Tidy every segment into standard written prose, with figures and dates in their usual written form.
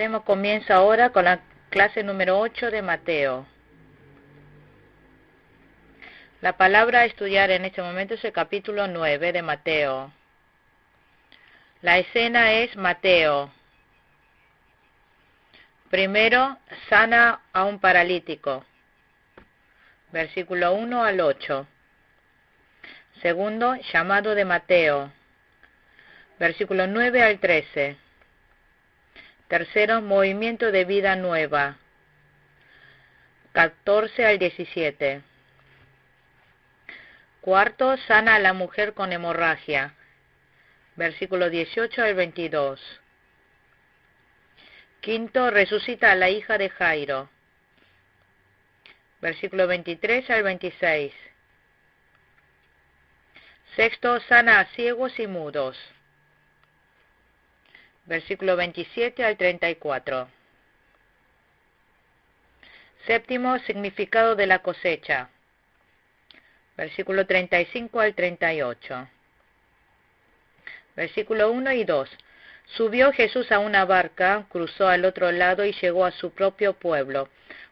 Daremos comienzo ahora con la clase número 8 de Mateo. La palabra a estudiar en este momento es el capítulo 9 de Mateo. La escena es Mateo. Primero, sana a un paralítico. Versículo 1 al 8. Segundo, llamado de Mateo. Versículo 9 al 13. Tercero, movimiento de vida nueva. 14 al 17. Cuarto, sana a la mujer con hemorragia. Versículo 18 al 22. Quinto, resucita a la hija de Jairo. Versículo 23 al 26. Sexto, sana a ciegos y mudos. Versículo 27 al 34. Séptimo, significado de la cosecha. Versículo 35 al 38. Versículo 1 y 2. Subió Jesús a una barca, cruzó al otro lado y llegó a su propio pueblo.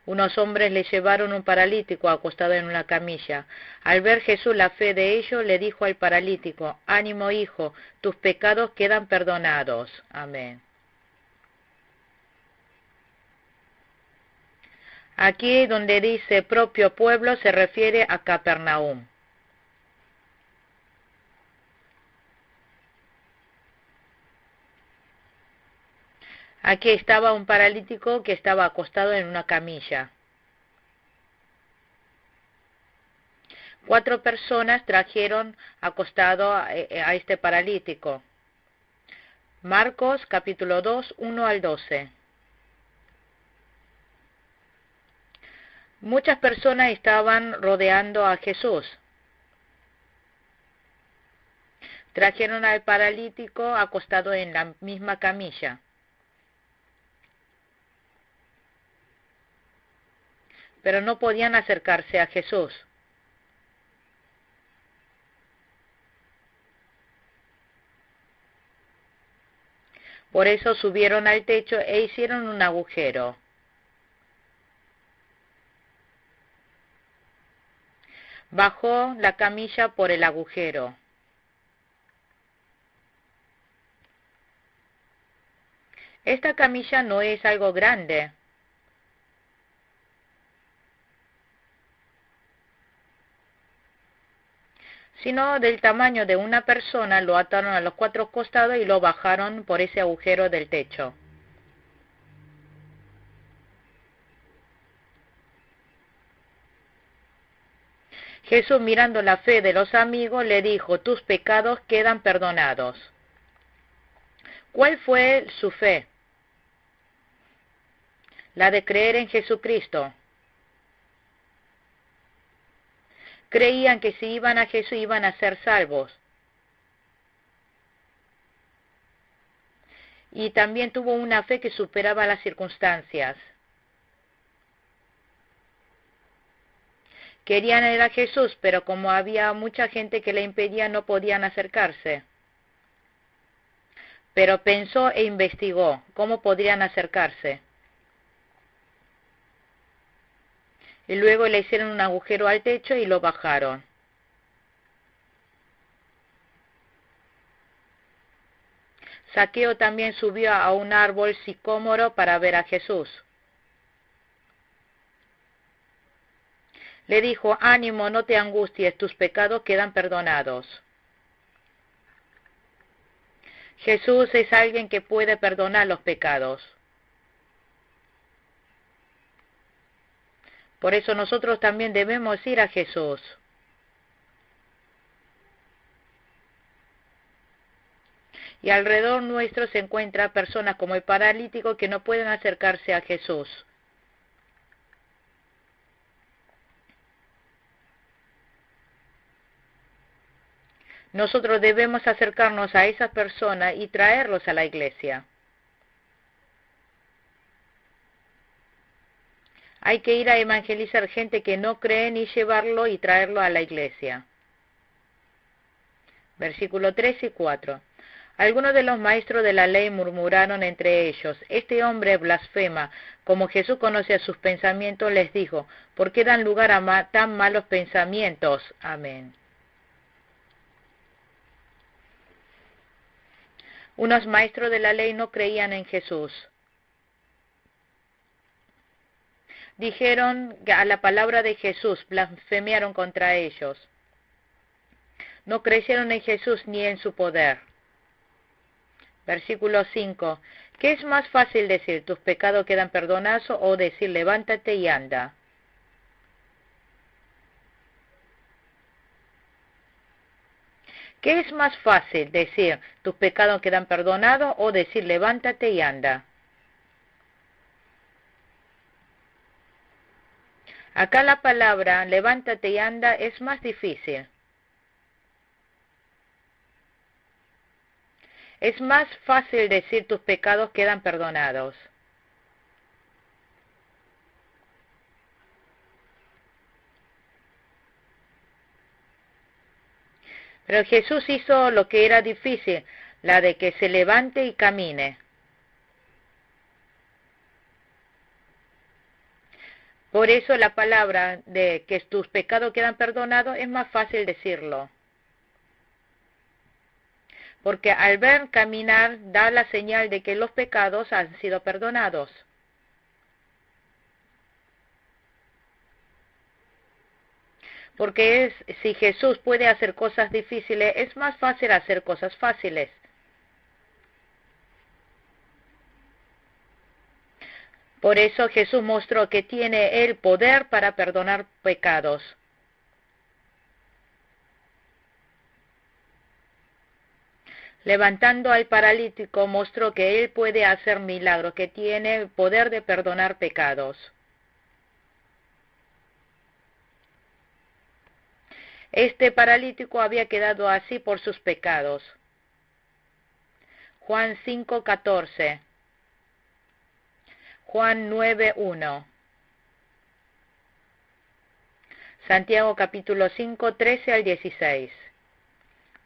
Unos hombres le llevaron un paralítico acostado en una camilla. Al ver Jesús la fe de ellos, le dijo al paralítico: «Ánimo, hijo, tus pecados quedan perdonados». Amén. Aquí donde dice propio pueblo se refiere a Capernaum. Aquí estaba un paralítico que estaba acostado en una camilla. 4 personas trajeron acostado a este paralítico. Marcos capítulo 2, 1 al 12. Muchas personas estaban rodeando a Jesús. Trajeron al paralítico acostado en la misma camilla. Pero no podían acercarse a Jesús. Por eso subieron al techo e hicieron un agujero. Bajó la camilla por el agujero. Esta camilla no es algo grande. Sino del tamaño de una persona. Lo ataron a los 4 costados y lo bajaron por ese agujero del techo. Jesús, mirando la fe de los amigos, le dijo: «Tus pecados quedan perdonados». ¿Cuál fue su fe? La de creer en Jesucristo. Creían que si iban a Jesús iban a ser salvos. Y también tuvo una fe que superaba las circunstancias. Querían ir a Jesús, pero como había mucha gente que le impedía, no podían acercarse. Pero pensó e investigó cómo podrían acercarse. Y luego le hicieron un agujero al techo y lo bajaron. Zaqueo también subió a un árbol sicómoro para ver a Jesús. Le dijo: «Ánimo, no te angusties, tus pecados quedan perdonados». Jesús es alguien que puede perdonar los pecados. Por eso nosotros también debemos ir a Jesús. Y alrededor nuestro se encuentran personas como el paralítico que no pueden acercarse a Jesús. Nosotros debemos acercarnos a esas personas y traerlos a la iglesia. Hay que ir a evangelizar gente que no creen y llevarlo y traerlo a la iglesia. Versículo 3 y 4. Algunos de los maestros de la ley murmuraron entre ellos, este hombre blasfema. Como Jesús conocía sus pensamientos, les dijo, ¿por qué dan lugar a tan malos pensamientos? Amén. Unos maestros de la ley no creían en Jesús. Dijeron a la palabra de Jesús, blasfemiaron contra ellos. No creyeron en Jesús ni en su poder. Versículo 5. ¿Qué es más fácil decir, tus pecados quedan perdonados, o decir, levántate y anda? ¿Qué es más fácil decir, tus pecados quedan perdonados, o decir, levántate y anda? Acá la palabra, levántate y anda, es más difícil. Es más fácil decir, tus pecados quedan perdonados. Pero Jesús hizo lo que era difícil, la de que se levante y camine. Por eso la palabra de que tus pecados quedan perdonados es más fácil decirlo. Porque al ver caminar da la señal de que los pecados han sido perdonados. Porque si Jesús puede hacer cosas difíciles, es más fácil hacer cosas fáciles. Por eso Jesús mostró que tiene el poder para perdonar pecados. Levantando al paralítico, mostró que él puede hacer milagros, que tiene el poder de perdonar pecados. Este paralítico había quedado así por sus pecados. Juan 5:14. Juan 9:1. Santiago capítulo 5, 13 al 16.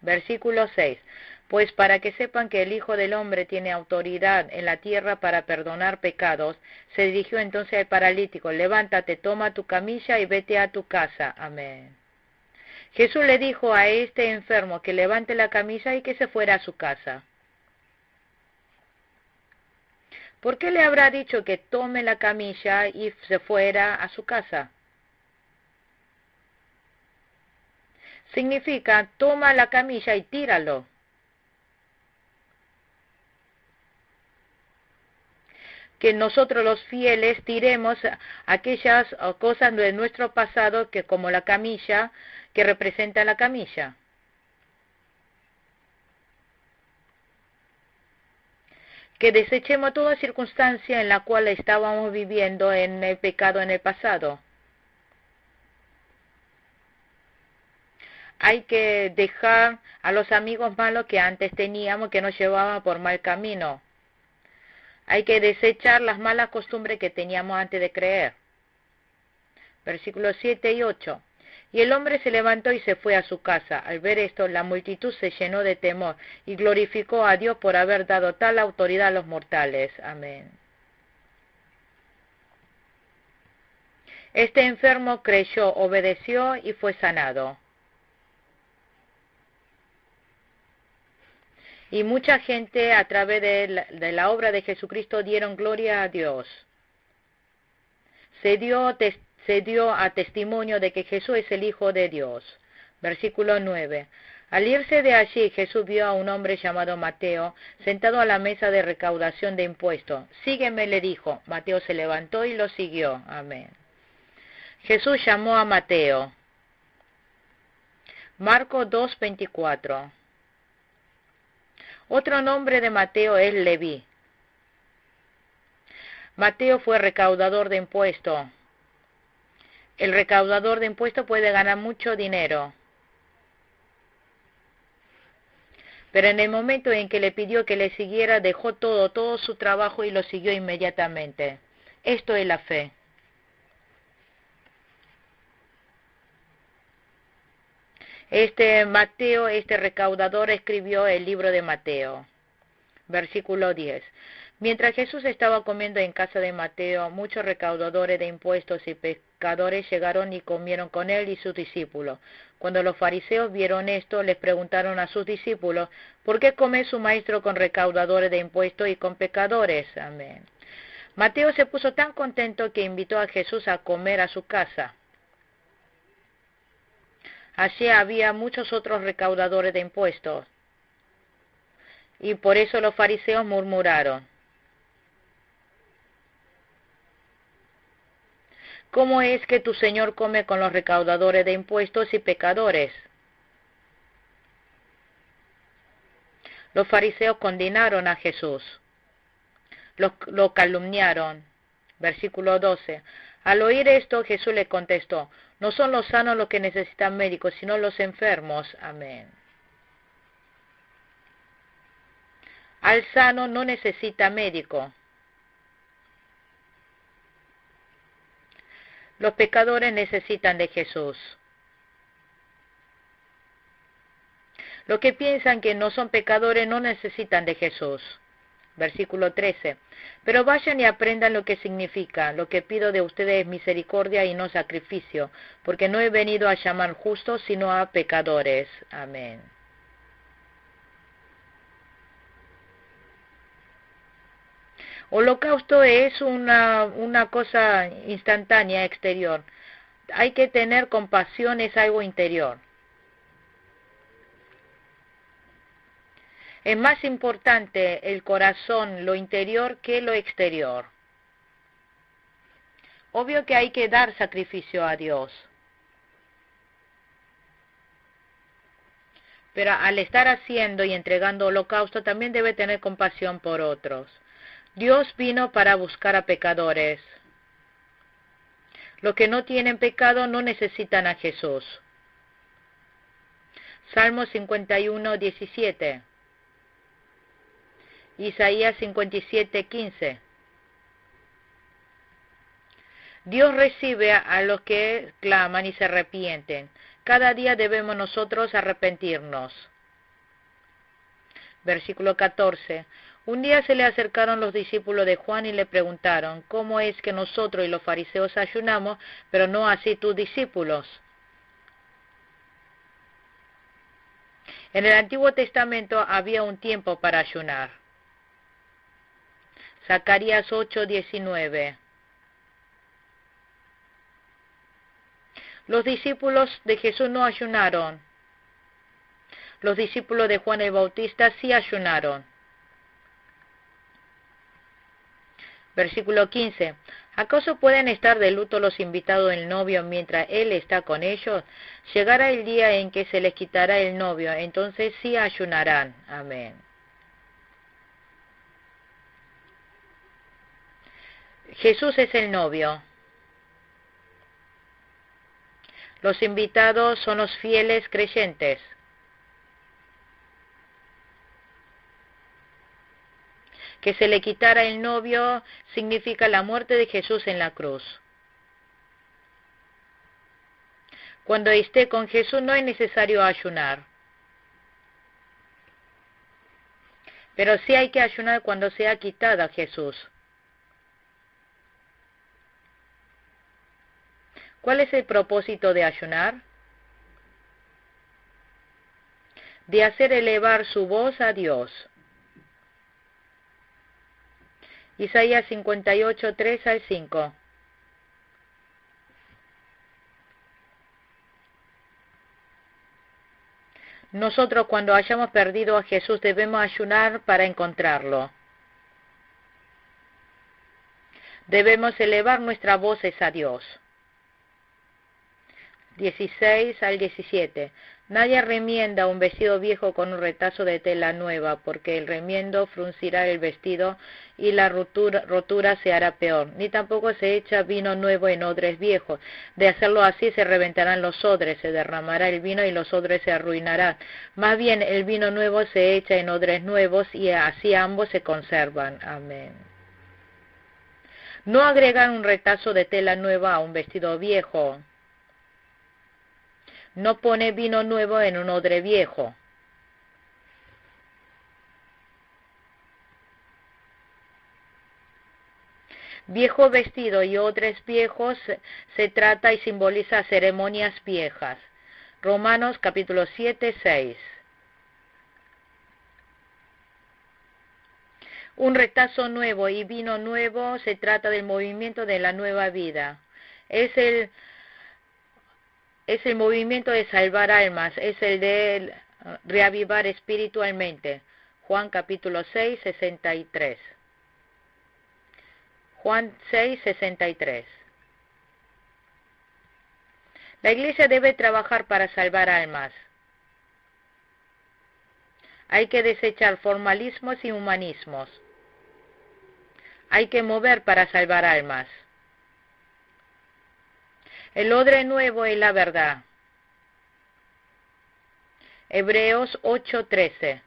Versículo 6. Pues para que sepan que el Hijo del Hombre tiene autoridad en la tierra para perdonar pecados, se dirigió entonces al paralítico, levántate, toma tu camilla y vete a tu casa. Amén. Jesús le dijo a este enfermo que levante la camilla y que se fuera a su casa. ¿Por qué le habrá dicho que tome la camilla y se fuera a su casa? Significa, toma la camilla y tíralo. Que nosotros los fieles tiremos aquellas cosas de nuestro pasado, que como la camilla, que representa la camilla. Que desechemos toda circunstancia en la cual estábamos viviendo en el pecado en el pasado. Hay que dejar a los amigos malos que antes teníamos, que nos llevaban por mal camino. Hay que desechar las malas costumbres que teníamos antes de creer. Versículos 7 y 8. Y el hombre se levantó y se fue a su casa. Al ver esto, la multitud se llenó de temor y glorificó a Dios por haber dado tal autoridad a los mortales. Amén. Este enfermo creyó, obedeció y fue sanado. Y mucha gente a través de la obra de Jesucristo dieron gloria a Dios. Se dio a testimonio de que Jesús es el Hijo de Dios. Versículo 9. Al irse de allí, Jesús vio a un hombre llamado Mateo, sentado a la mesa de recaudación de impuestos. Sígueme, le dijo. Mateo se levantó y lo siguió. Amén. Jesús llamó a Mateo. Marcos 2:24. Otro nombre de Mateo es Leví. Mateo fue recaudador de impuestos. El recaudador de impuestos puede ganar mucho dinero. Pero en el momento en que le pidió que le siguiera, dejó todo su trabajo y lo siguió inmediatamente. Esto es la fe. Mateo, este recaudador, escribió el libro de Mateo. Versículo 10. Mientras Jesús estaba comiendo en casa de Mateo, muchos recaudadores de impuestos y pecadores llegaron y comieron con él y sus discípulos. Cuando los fariseos vieron esto, les preguntaron a sus discípulos, ¿por qué come su maestro con recaudadores de impuestos y con pecadores? Amén. Mateo se puso tan contento que invitó a Jesús a comer a su casa. Allí había muchos otros recaudadores de impuestos, y por eso los fariseos murmuraron. ¿Cómo es que tu Señor come con los recaudadores de impuestos y pecadores? Los fariseos condenaron a Jesús, lo calumniaron. Versículo 12. Al oír esto, Jesús le contestó, no son los sanos los que necesitan médicos, sino los enfermos. Amén. Al sano no necesita médico. Los pecadores necesitan de Jesús. Los que piensan que no son pecadores no necesitan de Jesús. Versículo 13. Pero vayan y aprendan lo que significa. Lo que pido de ustedes es misericordia y no sacrificio, porque no he venido a llamar justos, sino a pecadores. Amén. Holocausto es una cosa instantánea, exterior. Hay que tener compasión, es algo interior. Es más importante el corazón, lo interior, que lo exterior. Obvio que hay que dar sacrificio a Dios. Pero al estar haciendo y entregando holocausto, también debe tener compasión por otros. Dios vino para buscar a pecadores. Los que no tienen pecado no necesitan a Jesús. Salmo 51, 17. Isaías 57, 15. Dios recibe a los que claman y se arrepienten. Cada día debemos nosotros arrepentirnos. Versículo 14. Un día se le acercaron los discípulos de Juan y le preguntaron, ¿cómo es que nosotros y los fariseos ayunamos, pero no así tus discípulos? En el Antiguo Testamento había un tiempo para ayunar. Zacarías 8:19. Los discípulos de Jesús no ayunaron. Los discípulos de Juan el Bautista sí ayunaron. Versículo 15. ¿Acaso pueden estar de luto los invitados del novio mientras él está con ellos? Llegará el día en que se les quitará el novio, entonces sí ayunarán. Amén. Jesús es el novio. Los invitados son los fieles creyentes. Que se le quitara el novio significa la muerte de Jesús en la cruz. Cuando esté con Jesús no es necesario ayunar. Pero sí hay que ayunar cuando sea quitado a Jesús. ¿Cuál es el propósito de ayunar? De hacer elevar su voz a Dios. Isaías 58, 3 al 5. Nosotros cuando hayamos perdido a Jesús debemos ayunar para encontrarlo. Debemos elevar nuestras voces a Dios. 16 al 17. Nadie remienda un vestido viejo con un retazo de tela nueva, porque el remiendo fruncirá el vestido y la rotura se hará peor. Ni tampoco se echa vino nuevo en odres viejos. De hacerlo así se reventarán los odres, se derramará el vino y los odres se arruinarán. Más bien el vino nuevo se echa en odres nuevos y así ambos se conservan. Amén. No agregar un retazo de tela nueva a un vestido viejo. No pone vino nuevo en un odre viejo. Viejo vestido y odres viejos se trata y simboliza ceremonias viejas. Romanos capítulo 7, 6. Un retazo nuevo y vino nuevo se trata del movimiento de la nueva vida. Es el movimiento de salvar almas, es el de reavivar espiritualmente. Juan capítulo 6, 63. Juan 6, 63. La iglesia debe trabajar para salvar almas. Hay que desechar formalismos y humanismos. Hay que mover para salvar almas. El odre nuevo es la verdad. Hebreos 8:13.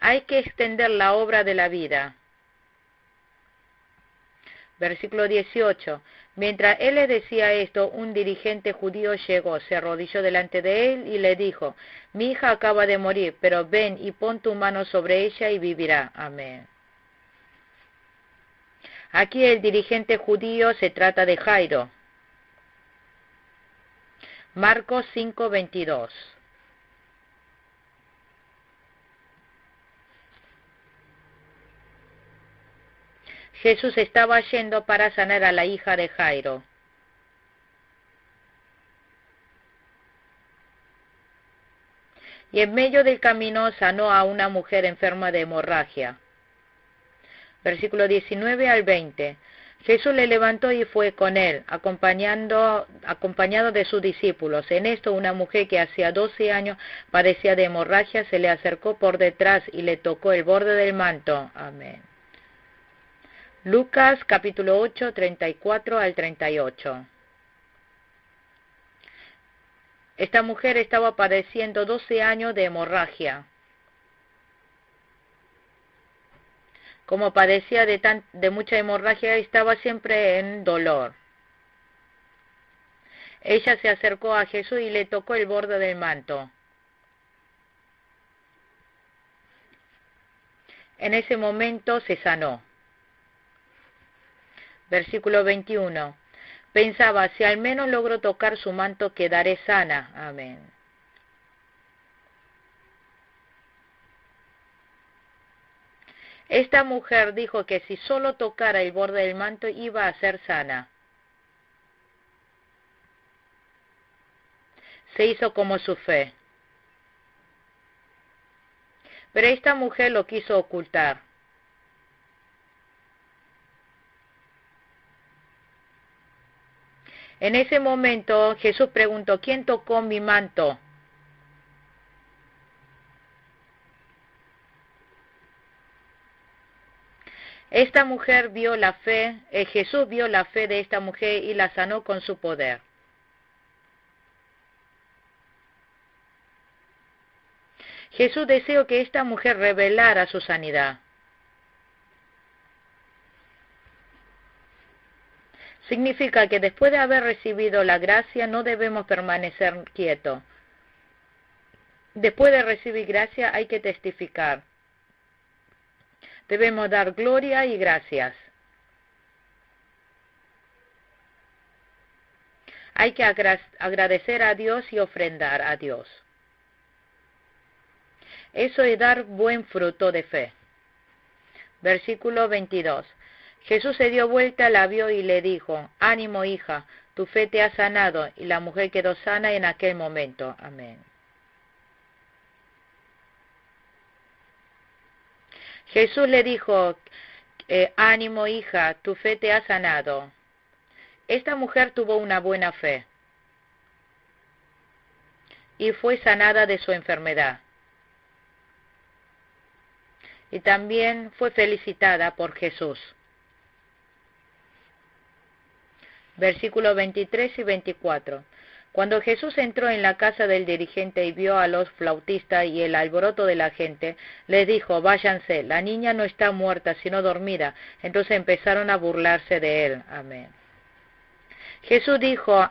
Hay que extender la obra de la vida. Versículo 18. Mientras él le decía esto, un dirigente judío llegó, se arrodilló delante de él y le dijo: mi hija acaba de morir, pero ven y pon tu mano sobre ella y vivirá. Amén. Aquí el dirigente judío se trata de Jairo. Marcos 5:22. Jesús estaba yendo para sanar a la hija de Jairo. Y en medio del camino sanó a una mujer enferma de hemorragia. Versículo 19 al 20. Jesús le levantó y fue con él, acompañado de sus discípulos. En esto una mujer que hacía 12 años padecía de hemorragia se le acercó por detrás y le tocó el borde del manto. Amén. Lucas capítulo 8, 34 al 38. Esta mujer estaba padeciendo 12 años de hemorragia. Como padecía de mucha hemorragia, estaba siempre en dolor. Ella se acercó a Jesús y le tocó el borde del manto. En ese momento se sanó. Versículo 21. Pensaba, si al menos logro tocar su manto, quedaré sana. Amén. Esta mujer dijo que si solo tocara el borde del manto iba a ser sana. Se hizo como su fe. Pero esta mujer lo quiso ocultar. En ese momento Jesús preguntó: ¿quién tocó mi manto? Esta mujer vio la fe, Jesús vio la fe de esta mujer y la sanó con su poder. Jesús deseó que esta mujer revelara su sanidad. Significa que después de haber recibido la gracia no debemos permanecer quietos. Después de recibir gracia hay que testificar. Debemos dar gloria y gracias. Hay que agradecer a Dios y ofrendar a Dios. Eso es dar buen fruto de fe. Versículo 22. Jesús se dio vuelta, la vio y le dijo: ánimo, hija, tu fe te ha sanado. Y la mujer quedó sana en aquel momento. Amén. Jesús le dijo: ánimo, hija, tu fe te ha sanado. Esta mujer tuvo una buena fe y fue sanada de su enfermedad. Y también fue felicitada por Jesús. Versículos 23 y 24. Cuando Jesús entró en la casa del dirigente y vio a los flautistas y el alboroto de la gente, les dijo: váyanse, la niña no está muerta, sino dormida. Entonces empezaron a burlarse de él. Amén. Jesús dijo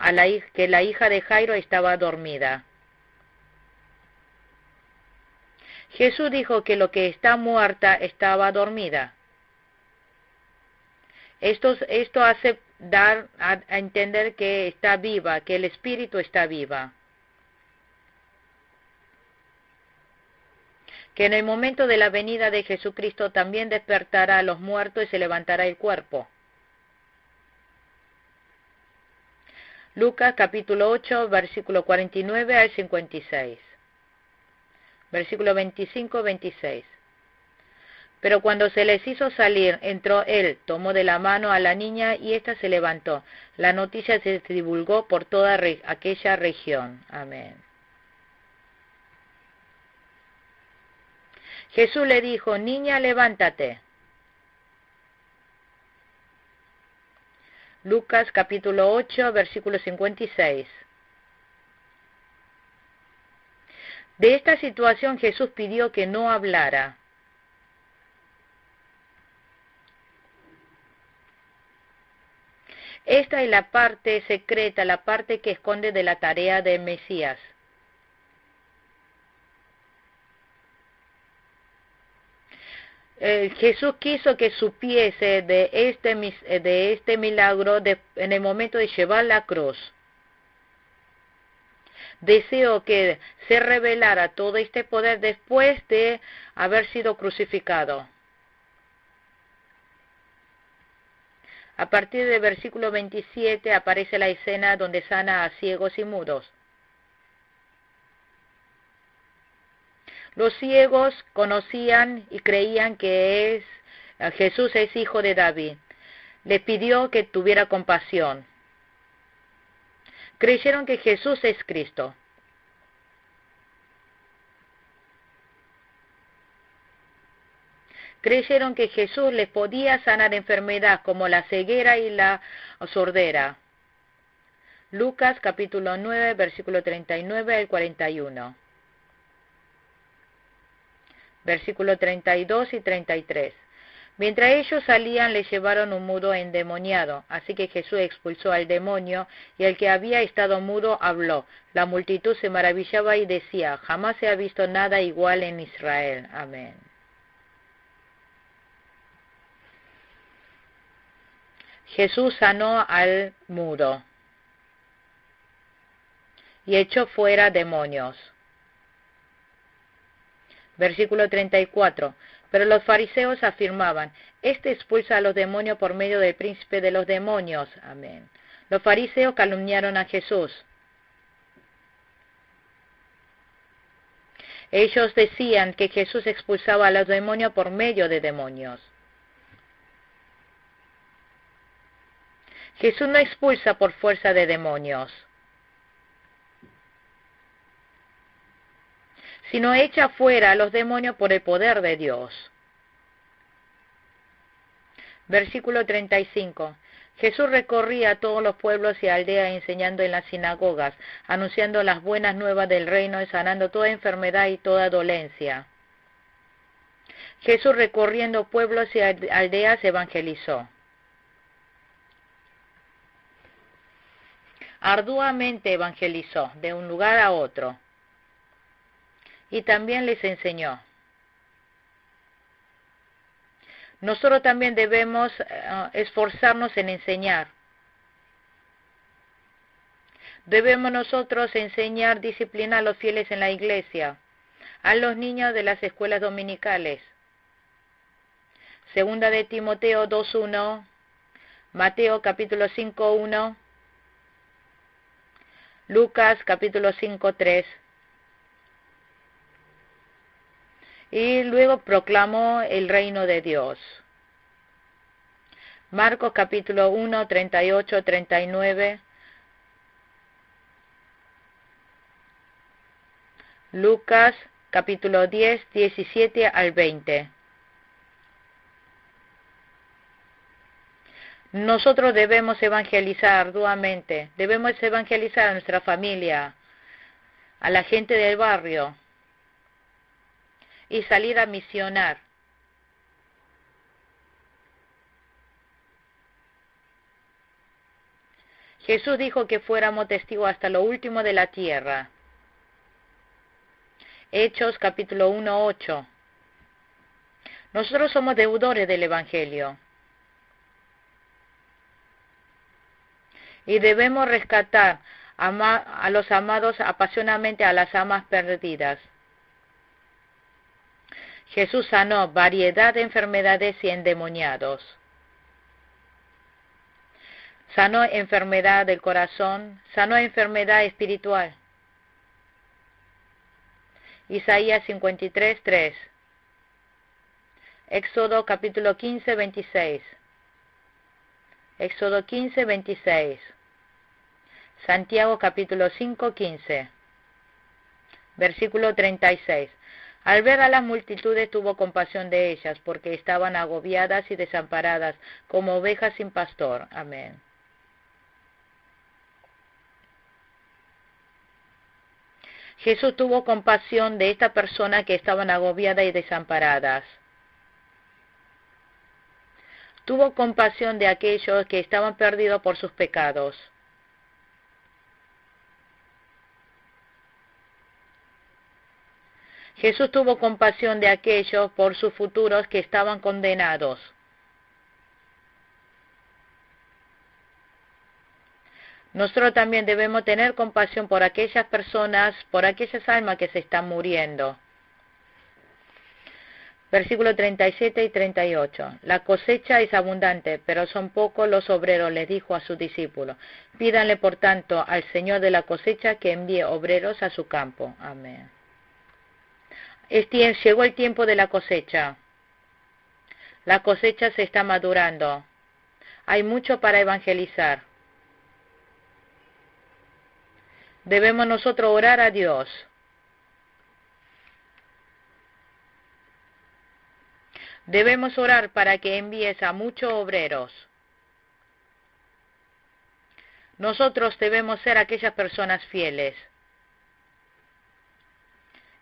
que la hija de Jairo estaba dormida. Jesús dijo que lo que está muerta estaba dormida. Esto hace dar a entender que está viva, que el espíritu está viva. Que en el momento de la venida de Jesucristo también despertará a los muertos y se levantará el cuerpo. Lucas capítulo 8, versículo 49 al 56. Versículo 25-26. Pero cuando se les hizo salir, entró él, tomó de la mano a la niña y ésta se levantó. La noticia se divulgó por toda aquella región. Amén. Jesús le dijo, niña, levántate. Lucas capítulo 8, versículo 56. De esta situación Jesús pidió que no hablara. Esta es la parte secreta, la parte que esconde de la tarea del Mesías. Jesús quiso que supiese de este milagro en el momento de llevar la cruz. Deseó que se revelara todo este poder después de haber sido crucificado. A partir del versículo 27 aparece la escena donde sana a ciegos y mudos. Los ciegos conocían y creían que Jesús es hijo de David. Le pidió que tuviera compasión. Creyeron que Jesús es Cristo. Creyeron que Jesús les podía sanar enfermedades como la ceguera y la sordera. Lucas capítulo 9, versículo 39 al 41. Versículo 32 y 33. Mientras ellos salían, le llevaron un mudo endemoniado. Así que Jesús expulsó al demonio, y el que había estado mudo habló. La multitud se maravillaba y decía, jamás se ha visto nada igual en Israel. Amén. Jesús sanó al mudo y echó fuera demonios. Versículo 34. Pero los fariseos afirmaban, este expulsa a los demonios por medio del príncipe de los demonios. Amén. Los fariseos calumniaron a Jesús. Ellos decían que Jesús expulsaba a los demonios por medio de demonios. Jesús no expulsa por fuerza de demonios, sino echa fuera a los demonios por el poder de Dios. Versículo 35. Jesús recorría todos los pueblos y aldeas enseñando en las sinagogas, anunciando las buenas nuevas del reino y sanando toda enfermedad y toda dolencia. Jesús recorriendo pueblos y aldeas evangelizó. Arduamente evangelizó de un lugar a otro y también les enseñó. Nosotros también debemos esforzarnos en enseñar. Debemos nosotros enseñar disciplina a los fieles en la iglesia, a los niños de las escuelas dominicales. Segunda de Timoteo 2:1, Mateo capítulo 5:1, Lucas capítulo 5:3. Y luego proclamó el reino de Dios. Marcos capítulo 1, 38, 39. Lucas capítulo 10, 17 al 20. Nosotros debemos evangelizar arduamente, debemos evangelizar a nuestra familia, a la gente del barrio, y salir a misionar. Jesús dijo que fuéramos testigos hasta lo último de la tierra. Hechos capítulo 1, 8. Nosotros somos deudores del Evangelio. Y debemos rescatar a los amados apasionadamente a las almas perdidas. Jesús sanó variedad de enfermedades y endemoniados. Sanó enfermedad del corazón, sanó enfermedad espiritual. Isaías 53:3. Éxodo capítulo 15, 26. Éxodo 15, 26. Santiago capítulo 5, 15. Versículo 36. Al ver a las multitudes tuvo compasión de ellas, porque estaban agobiadas y desamparadas, como ovejas sin pastor. Amén. Jesús tuvo compasión de estas personas que estaban agobiadas y desamparadas. Tuvo compasión de aquellos que estaban perdidos por sus pecados. Jesús tuvo compasión de aquellos por sus futuros que estaban condenados. Nosotros también debemos tener compasión por aquellas personas, por aquellas almas que se están muriendo. Versículo 37 y 38. La cosecha es abundante, pero son pocos los obreros, les dijo a sus discípulos. Pídanle, por tanto, al Señor de la cosecha que envíe obreros a su campo. Amén. Llegó el tiempo de la cosecha. La cosecha se está madurando. Hay mucho para evangelizar. Debemos nosotros orar a Dios. Debemos orar para que envíes a muchos obreros. Nosotros debemos ser aquellas personas fieles.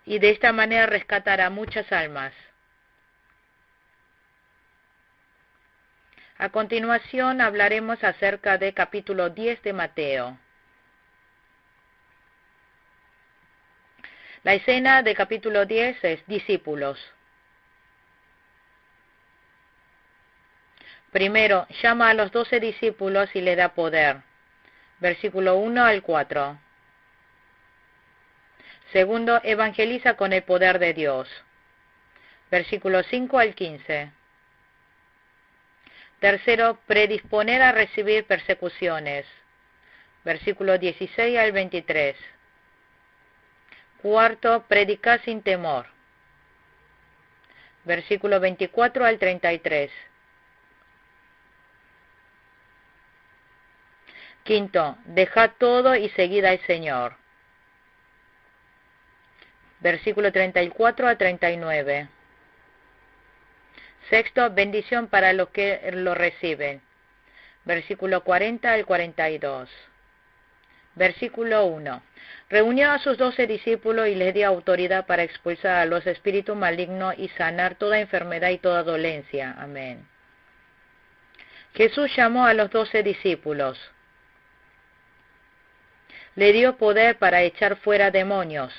Y de esta manera rescatar a muchas almas. A continuación hablaremos acerca del capítulo 10 de Mateo. La escena del capítulo 10 es discípulos. Primero, llama a los 12 discípulos y le da poder. Versículo 1 al 4. Segundo, evangeliza con el poder de Dios. Versículo 5 al 15. Tercero, predisponer a recibir persecuciones. Versículo 16 al 23. Cuarto, predicar sin temor. Versículo 24 al 33. Quinto, dejad todo y seguid al Señor. Versículo 34 a 39. Sexto, bendición para los que lo reciben. Versículo 40 al 42. Versículo 1. Reunió a sus 12 discípulos y les dio autoridad para expulsar a los espíritus malignos y sanar toda enfermedad y toda dolencia. Amén. Jesús llamó a los 12 discípulos. Le dio poder para echar fuera demonios.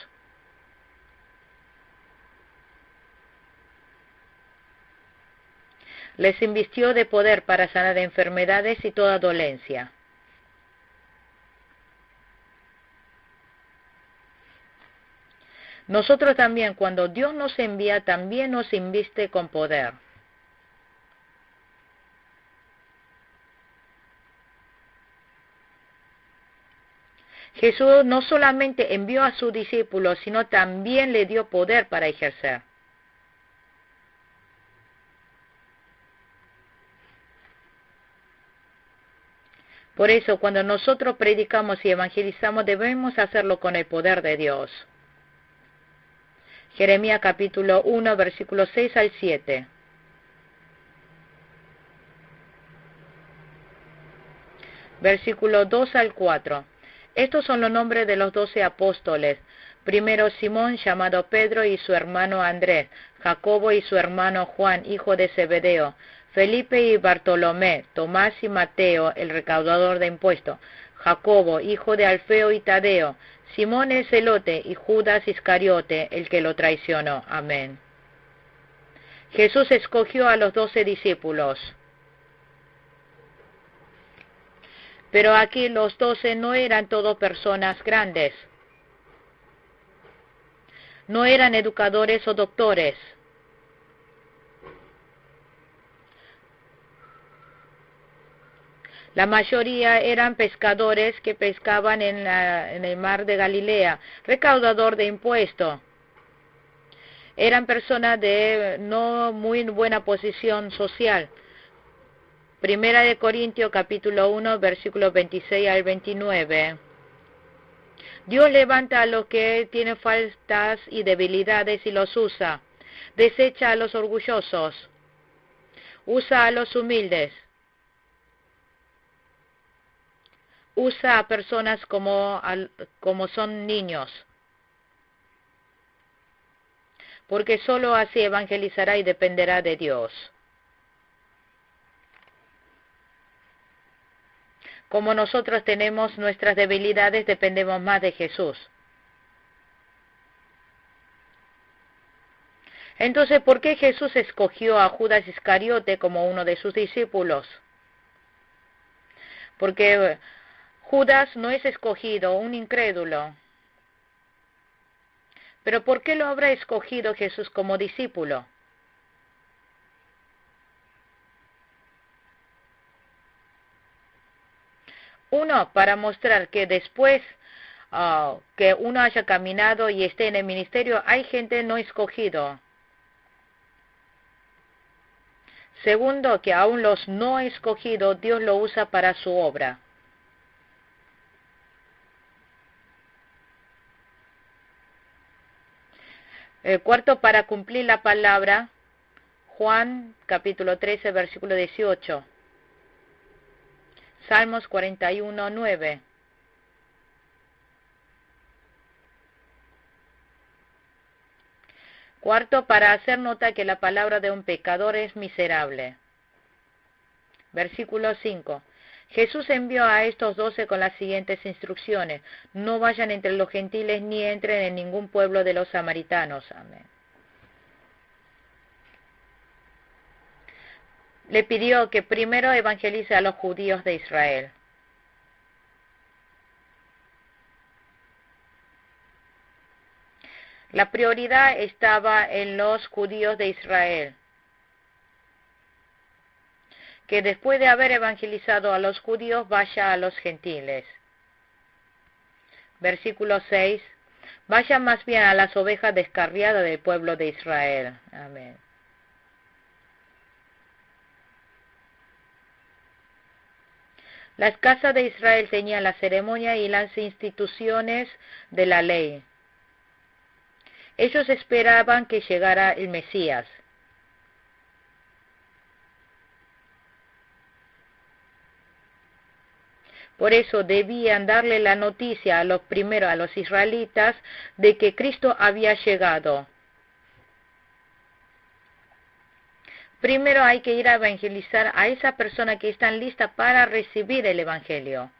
Les invistió de poder para sanar enfermedades y toda dolencia. Nosotros también, cuando Dios nos envía, también nos inviste con poder. Jesús no solamente envió a sus discípulos, sino también le dio poder para ejercer. Por eso, cuando nosotros predicamos y evangelizamos, debemos hacerlo con el poder de Dios. Jeremías capítulo 1, versículos 6 al 7. Versículo 2 al 4. Estos son los nombres de los 12 apóstoles. Primero Simón, llamado Pedro, y su hermano Andrés. Jacobo y su hermano Juan, hijo de Zebedeo. Felipe y Bartolomé. Tomás y Mateo, el recaudador de impuestos. Jacobo, hijo de Alfeo y Tadeo. Simón el celote y Judas Iscariote, el que lo traicionó. Amén. Jesús escogió a los 12 discípulos. Pero aquí los 12 no eran todos personas grandes. No eran educadores o doctores. La mayoría eran pescadores que pescaban en el mar de Galilea, recaudador de impuestos. Eran personas de no muy buena posición social. Primera de Corintios capítulo 1, versículos 26 al 29. Dios levanta a los que tienen faltas y debilidades y los usa. Desecha a los orgullosos. Usa a los humildes. Usa a personas como son niños. Porque solo así evangelizará y dependerá de Dios. Como nosotros tenemos nuestras debilidades, dependemos más de Jesús. Entonces, ¿por qué Jesús escogió a Judas Iscariote como uno de sus discípulos? Porque Judas no es escogido, un incrédulo. Pero ¿por qué lo habrá escogido Jesús como discípulo? Uno, para mostrar que después que uno haya caminado y esté en el ministerio, hay gente no escogido. Segundo, que aún los no escogidos, Dios lo usa para su obra. Cuarto, para cumplir la palabra, Juan capítulo 13, versículo 18. Salmos 41, 9. Cuarto, para hacer nota que la palabra de un pecador es miserable. Versículo 5. Jesús envió a estos 12 con las siguientes instrucciones. No vayan entre los gentiles ni entren en ningún pueblo de los samaritanos. Amén. Le pidió que primero evangelice a los judíos de Israel. La prioridad estaba en los judíos de Israel, que después de haber evangelizado a los judíos vaya a los gentiles. Versículo 6. Vaya más bien a las ovejas descarriadas del pueblo de Israel. Amén. Las casas de Israel tenían la ceremonia y las instituciones de la ley. Ellos esperaban que llegara el Mesías. Por eso debían darle la noticia a los israelitas de que Cristo había llegado. Primero hay que ir a evangelizar a esa persona que están listas para recibir el evangelio.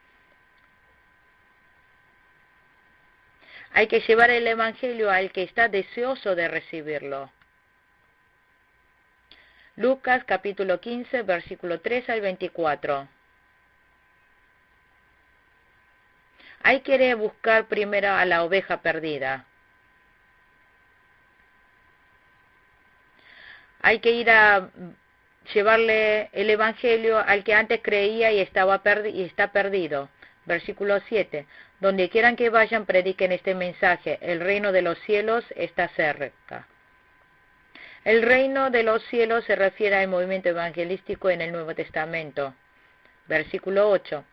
Hay que llevar el evangelio al que está deseoso de recibirlo. Lucas capítulo 15, versículo 3 al 24. Hay que buscar primero a la oveja perdida. Hay que ir a llevarle el evangelio al que antes creía y está perdido. Versículo 7. Donde quieran que vayan, prediquen este mensaje. El reino de los cielos está cerca. El reino de los cielos se refiere al movimiento evangelístico en el Nuevo Testamento. Versículo 8.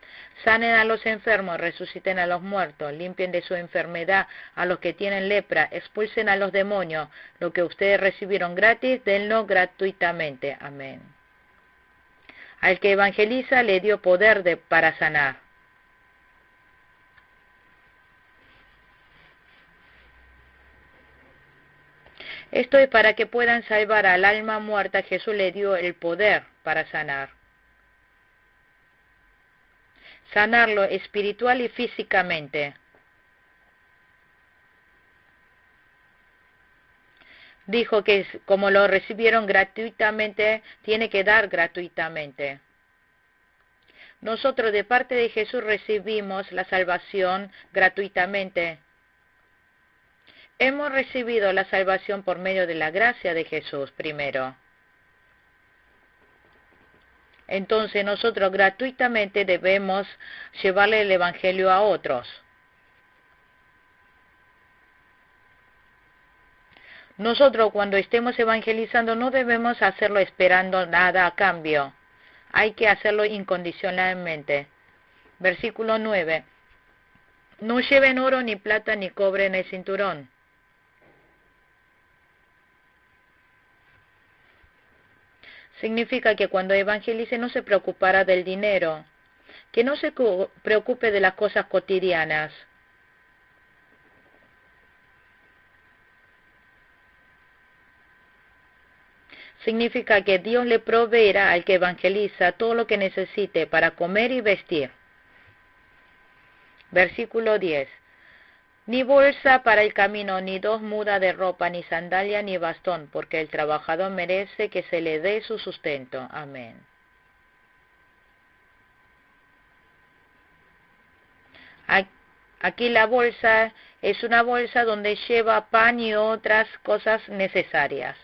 Sanen a los enfermos, resuciten a los muertos, limpien de su enfermedad a los que tienen lepra, expulsen a los demonios. Lo que ustedes recibieron gratis, denlo gratuitamente. Amén. Al que evangeliza le dio poder para sanar. Esto es para que puedan salvar al alma muerta. Jesús le dio el poder para sanar. Sanarlo espiritual y físicamente. Dijo que como lo recibieron gratuitamente, tiene que dar gratuitamente. Nosotros de parte de Jesús recibimos la salvación gratuitamente. Hemos recibido la salvación por medio de la gracia de Jesús primero. Entonces nosotros gratuitamente debemos llevarle el Evangelio a otros. Nosotros cuando estemos evangelizando no debemos hacerlo esperando nada a cambio. Hay que hacerlo incondicionalmente. Versículo 9. No lleven oro ni plata ni cobre en el cinturón. Significa que cuando evangelice no se preocupará del dinero, que no se preocupe de las cosas cotidianas. Significa que Dios le proveerá al que evangeliza todo lo que necesite para comer y vestir. Versículo 10. Ni bolsa para el camino, ni 2 mudas de ropa, ni sandalia, ni bastón, porque el trabajador merece que se le dé su sustento. Amén. Aquí la bolsa es una bolsa donde lleva pan y otras cosas necesarias.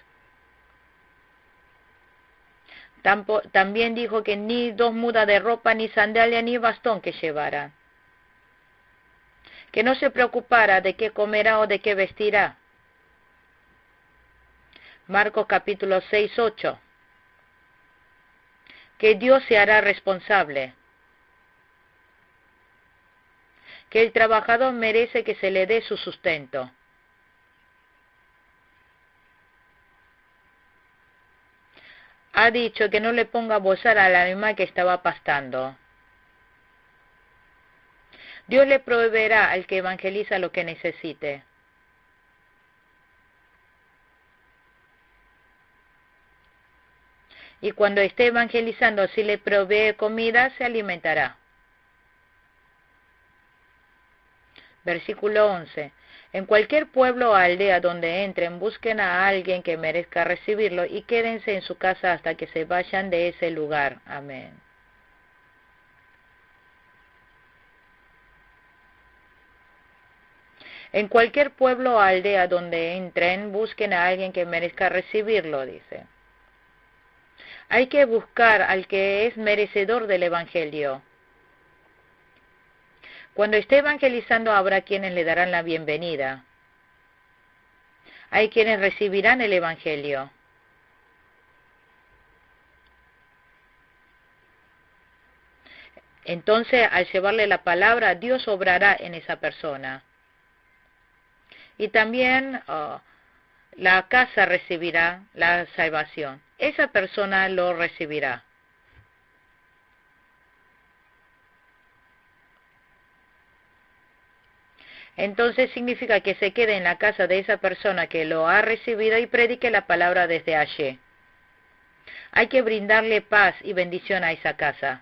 También dijo que ni 2 mudas de ropa, ni sandalia, ni bastón que llevara. Que no se preocupara de qué comerá o de qué vestirá. Marcos capítulo 6, 8. Que Dios se hará responsable. Que el trabajador merece que se le dé su sustento. Ha dicho que no le ponga bozal al animal que estaba pastando. Dios le proveerá al que evangeliza lo que necesite. Y cuando esté evangelizando, si le provee comida, se alimentará. Versículo 11. En cualquier pueblo o aldea donde entren, busquen a alguien que merezca recibirlo y quédense en su casa hasta que se vayan de ese lugar. Amén. En cualquier pueblo o aldea donde entren, busquen a alguien que merezca recibirlo, dice. Hay que buscar al que es merecedor del Evangelio. Cuando esté evangelizando habrá quienes le darán la bienvenida. Hay quienes recibirán el Evangelio. Entonces, al llevarle la palabra, Dios obrará en esa persona. Y también la casa recibirá la salvación. Esa persona lo recibirá. Entonces significa que se quede en la casa de esa persona que lo ha recibido y predique la palabra desde allí. Hay que brindarle paz y bendición a esa casa.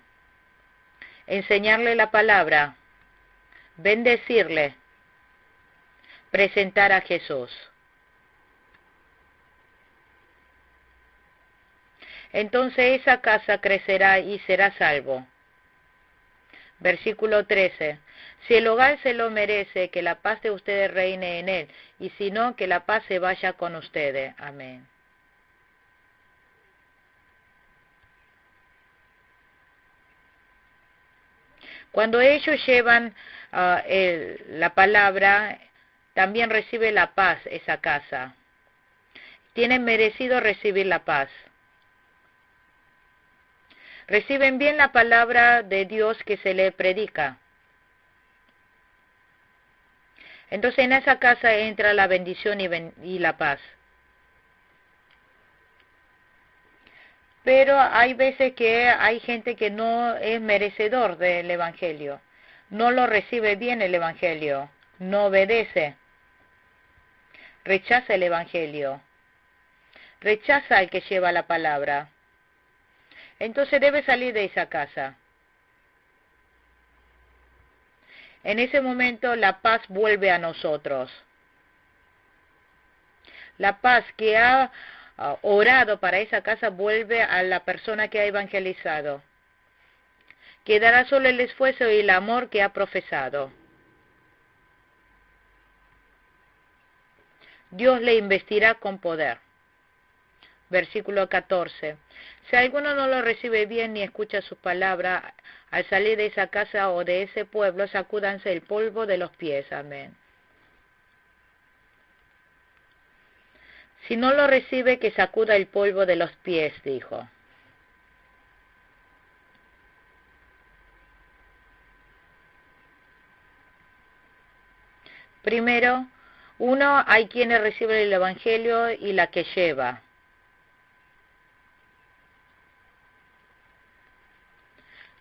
Enseñarle la palabra, bendecirle, presentar a Jesús. Entonces esa casa crecerá y será salvo. Versículo 13. Si el hogar se lo merece, que la paz de ustedes reine en él, y si no, que la paz se vaya con ustedes. Amén. Cuando ellos llevan la palabra, también recibe la paz esa casa. Tienen merecido recibir la paz. Reciben bien la palabra de Dios que se le predica. Entonces en esa casa entra la bendición y la paz. Pero hay veces que hay gente que no es merecedor del Evangelio. No lo recibe bien el Evangelio. No obedece. Rechaza el Evangelio. Rechaza al que lleva la palabra. Entonces debe salir de esa casa. En ese momento la paz vuelve a nosotros. La paz que ha orado para esa casa vuelve a la persona que ha evangelizado. Quedará solo el esfuerzo y el amor que ha profesado. Dios le investirá con poder. Versículo 14. Si alguno no lo recibe bien ni escucha su palabra, al salir de esa casa o de ese pueblo, sacúdanse el polvo de los pies. Amén. Si no lo recibe, que sacuda el polvo de los pies, dijo. Primero, uno, hay quienes reciben el Evangelio y la que lleva.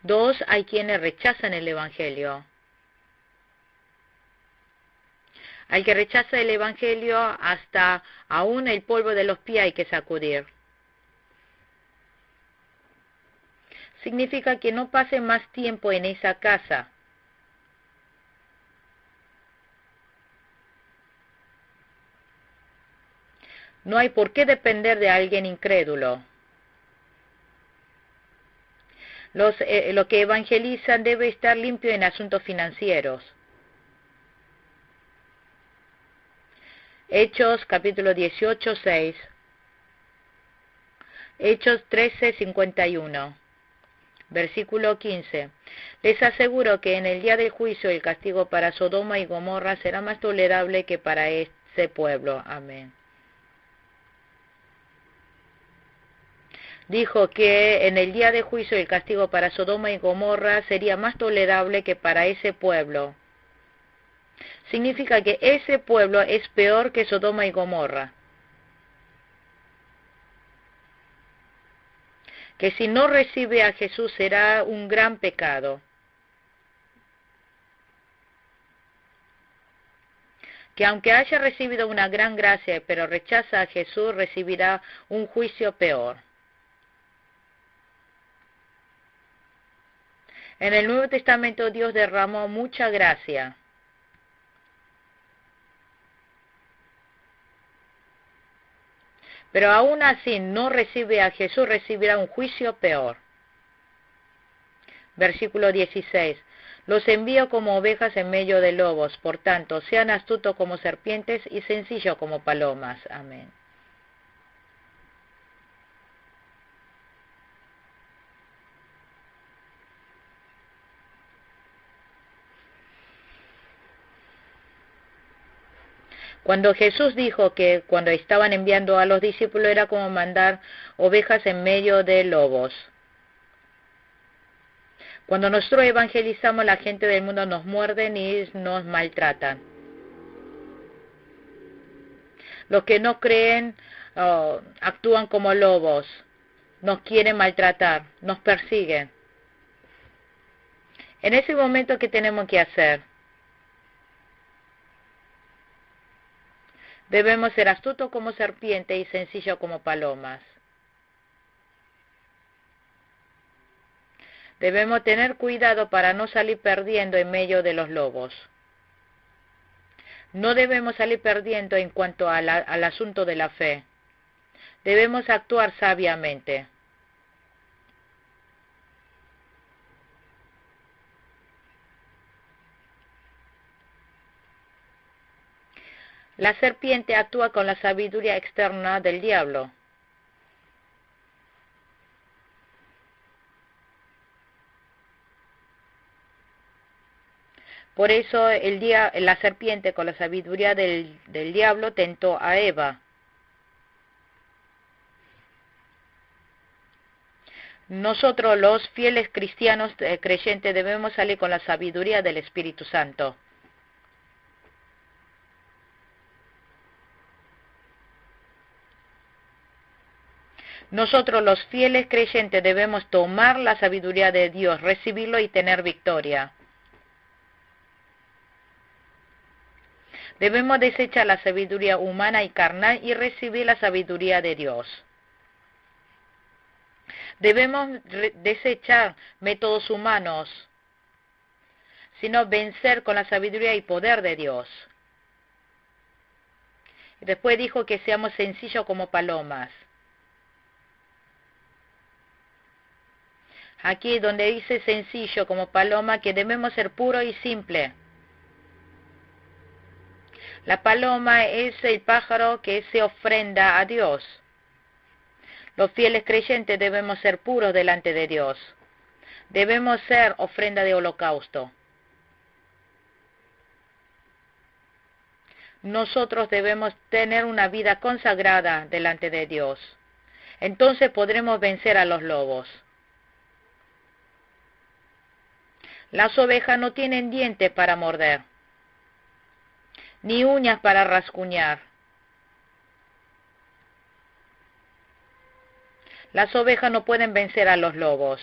Dos, hay quienes rechazan el Evangelio. Al que rechaza el Evangelio, hasta aún el polvo de los pies hay que sacudir. Significa que no pase más tiempo en esa casa. No hay por qué depender de alguien incrédulo. Los que evangelizan debe estar limpio en asuntos financieros. Hechos capítulo 18, 6. Hechos 13, 51. Versículo 15. Les aseguro que en el día del juicio el castigo para Sodoma y Gomorra será más tolerable que para este pueblo. Amén. Dijo que en el día de juicio el castigo para Sodoma y Gomorra sería más tolerable que para ese pueblo. Significa que ese pueblo es peor que Sodoma y Gomorra. Que si no recibe a Jesús será un gran pecado. Que aunque haya recibido una gran gracia, pero rechaza a Jesús, recibirá un juicio peor. En el Nuevo Testamento Dios derramó mucha gracia. Pero aún así no recibe a Jesús, recibirá un juicio peor. Versículo 16. Los envío como ovejas en medio de lobos, por tanto, sean astutos como serpientes y sencillos como palomas. Amén. Cuando Jesús dijo que cuando estaban enviando a los discípulos era como mandar ovejas en medio de lobos. Cuando nosotros evangelizamos, la gente del mundo nos muerden y nos maltratan. Los que no creen actúan como lobos, nos quieren maltratar, nos persiguen. En ese momento, ¿qué tenemos que hacer? Debemos ser astutos como serpientes y sencillos como palomas. Debemos tener cuidado para no salir perdiendo en medio de los lobos. No debemos salir perdiendo en cuanto al asunto de la fe. Debemos actuar sabiamente. La serpiente actúa con la sabiduría externa del diablo. Por eso la serpiente con la sabiduría del diablo tentó a Eva. Nosotros los fieles cristianos creyentes debemos salir con la sabiduría del Espíritu Santo. Nosotros los fieles creyentes debemos tomar la sabiduría de Dios, recibirlo y tener victoria. Debemos desechar la sabiduría humana y carnal y recibir la sabiduría de Dios. Debemos desechar métodos humanos, sino vencer con la sabiduría y poder de Dios. Después dijo que seamos sencillos como palomas. Aquí donde dice sencillo como paloma, que debemos ser puro y simple. La paloma es el pájaro que se ofrenda a Dios. Los fieles creyentes debemos ser puros delante de Dios. Debemos ser ofrenda de holocausto. Nosotros debemos tener una vida consagrada delante de Dios. Entonces podremos vencer a los lobos. Las ovejas no tienen dientes para morder, ni uñas para rasguñar. Las ovejas no pueden vencer a los lobos.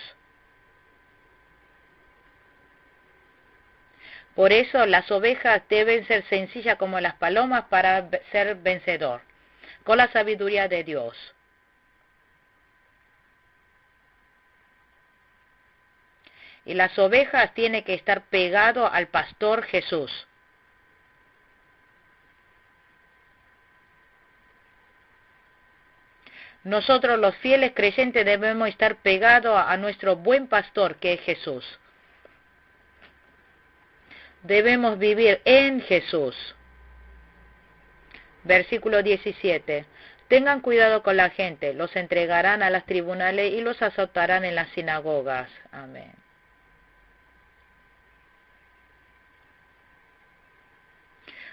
Por eso las ovejas deben ser sencillas como las palomas para ser vencedor, con la sabiduría de Dios. Y las ovejas tienen que estar pegadas al pastor Jesús. Nosotros los fieles creyentes debemos estar pegados a nuestro buen pastor que es Jesús. Debemos vivir en Jesús. Versículo 17. Tengan cuidado con la gente, los entregarán a las tribunales y los azotarán en las sinagogas. Amén.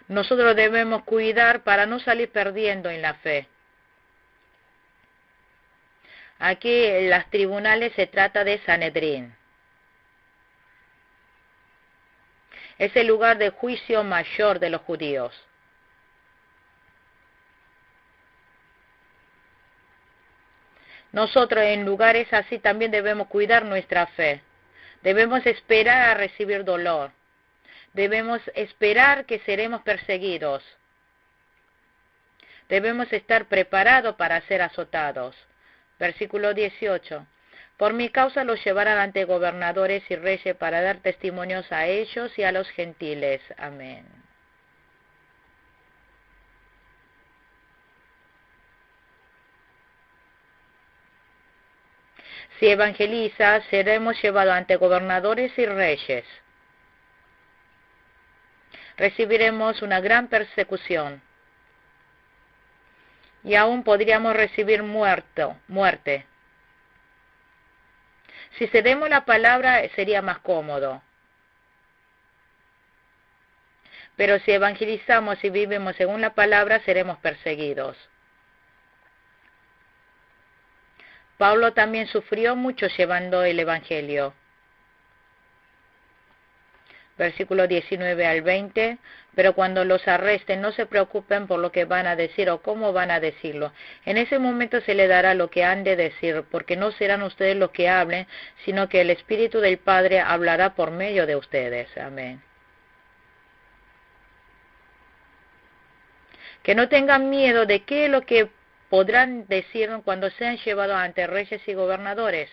Nosotros debemos cuidar para no salir perdiendo en la fe. Aquí en las tribunales se trata de Sanedrín. Es el lugar de juicio mayor de los judíos. Nosotros en lugares así también debemos cuidar nuestra fe. Debemos esperar a recibir dolor. Debemos esperar que seremos perseguidos. Debemos estar preparados para ser azotados. Versículo 18. Por mi causa los llevarán ante gobernadores y reyes para dar testimonios a ellos y a los gentiles. Amén. Si evangeliza, seremos llevados ante gobernadores y reyes. Recibiremos una gran persecución. Y aún podríamos recibir muerte. Si cedemos la palabra sería más cómodo. Pero si evangelizamos y vivimos según la palabra, seremos perseguidos. Pablo también sufrió mucho llevando el evangelio. Versículo 19 al 20, pero cuando los arresten no se preocupen por lo que van a decir o cómo van a decirlo. En ese momento se le dará lo que han de decir, porque no serán ustedes los que hablen, sino que el Espíritu del Padre hablará por medio de ustedes. Amén. Que no tengan miedo de qué es lo que podrán decir cuando sean llevados ante reyes y gobernadores.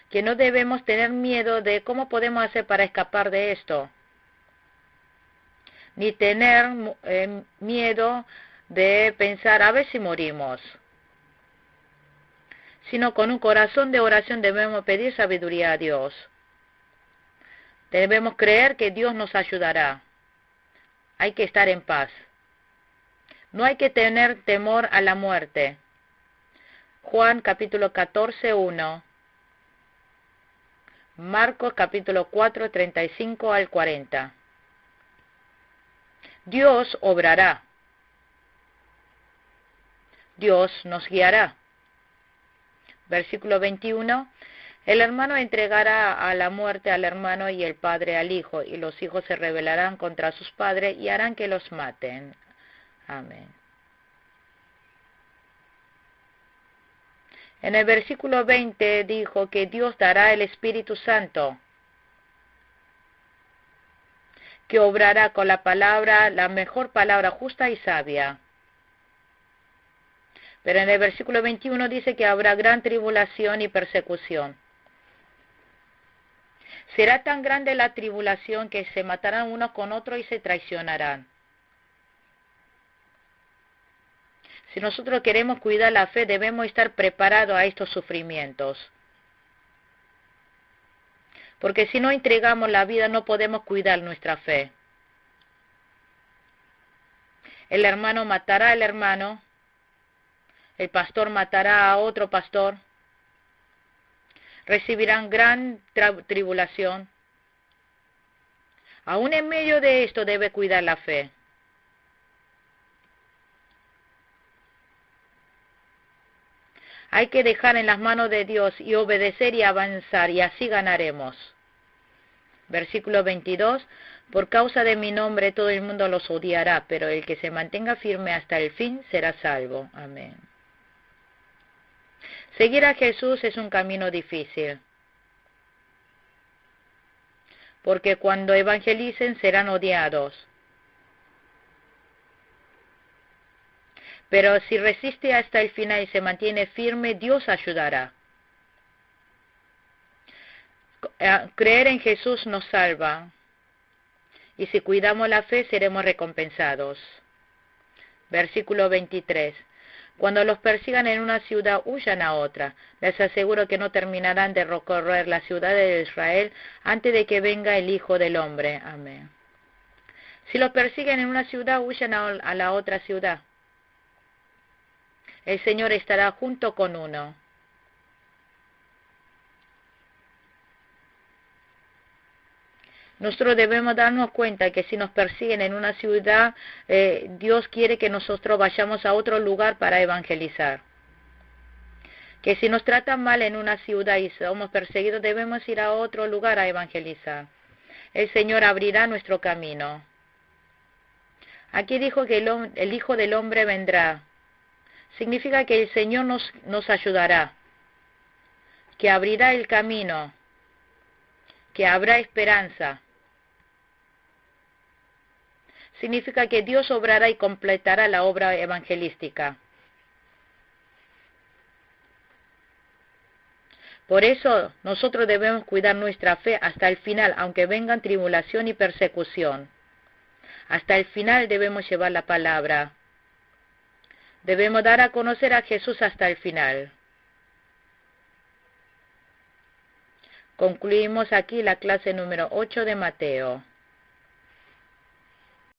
Que no debemos tener miedo de cómo podemos hacer para escapar de esto, ni tener miedo de pensar a ver si morimos, sino con un corazón de oración debemos pedir sabiduría a Dios. Debemos creer que Dios nos ayudará. Hay que estar en paz. No hay que tener temor a la muerte. Juan capítulo 14, 1. Marcos capítulo 4, 35 al 40. Dios obrará. Dios nos guiará. Versículo 21. El hermano entregará a la muerte al hermano y el padre al hijo, y los hijos se rebelarán contra sus padres y harán que los maten. Amén. En el versículo 20 dijo que Dios dará el Espíritu Santo, que obrará con la palabra, la mejor palabra justa y sabia. Pero en el versículo 21 dice que habrá gran tribulación y persecución. Será tan grande la tribulación que se matarán unos con otros y se traicionarán. Si nosotros queremos cuidar la fe, debemos estar preparados a estos sufrimientos. Porque si no entregamos la vida, no podemos cuidar nuestra fe. El hermano matará al hermano, el pastor matará a otro pastor, recibirán gran tribulación. Aún en medio de esto debe cuidar la fe. Hay que dejar en las manos de Dios y obedecer y avanzar, y así ganaremos. Versículo 22. Por causa de mi nombre todo el mundo los odiará, pero el que se mantenga firme hasta el fin será salvo. Amén. Seguir a Jesús es un camino difícil, porque cuando evangelicen serán odiados. Pero si resiste hasta el final y se mantiene firme, Dios ayudará. Creer en Jesús nos salva, y si cuidamos la fe seremos recompensados. Versículo 23. Cuando los persigan en una ciudad, huyan a otra. Les aseguro que no terminarán de recorrer la ciudad de Israel antes de que venga el Hijo del Hombre. Amén. Si los persiguen en una ciudad, huyan a la otra ciudad. El Señor estará junto con uno. Nosotros debemos darnos cuenta que si nos persiguen en una ciudad, Dios quiere que nosotros vayamos a otro lugar para evangelizar. Que si nos tratan mal en una ciudad y somos perseguidos, debemos ir a otro lugar a evangelizar. El Señor abrirá nuestro camino. Aquí dijo que el Hijo del Hombre vendrá. Significa que el Señor nos ayudará, que abrirá el camino, que habrá esperanza. Significa que Dios obrará y completará la obra evangelística. Por eso nosotros debemos cuidar nuestra fe hasta el final, aunque vengan tribulación y persecución. Hasta el final debemos llevar la palabra. Debemos dar a conocer a Jesús hasta el final. Concluimos aquí la clase número 8 de Mateo.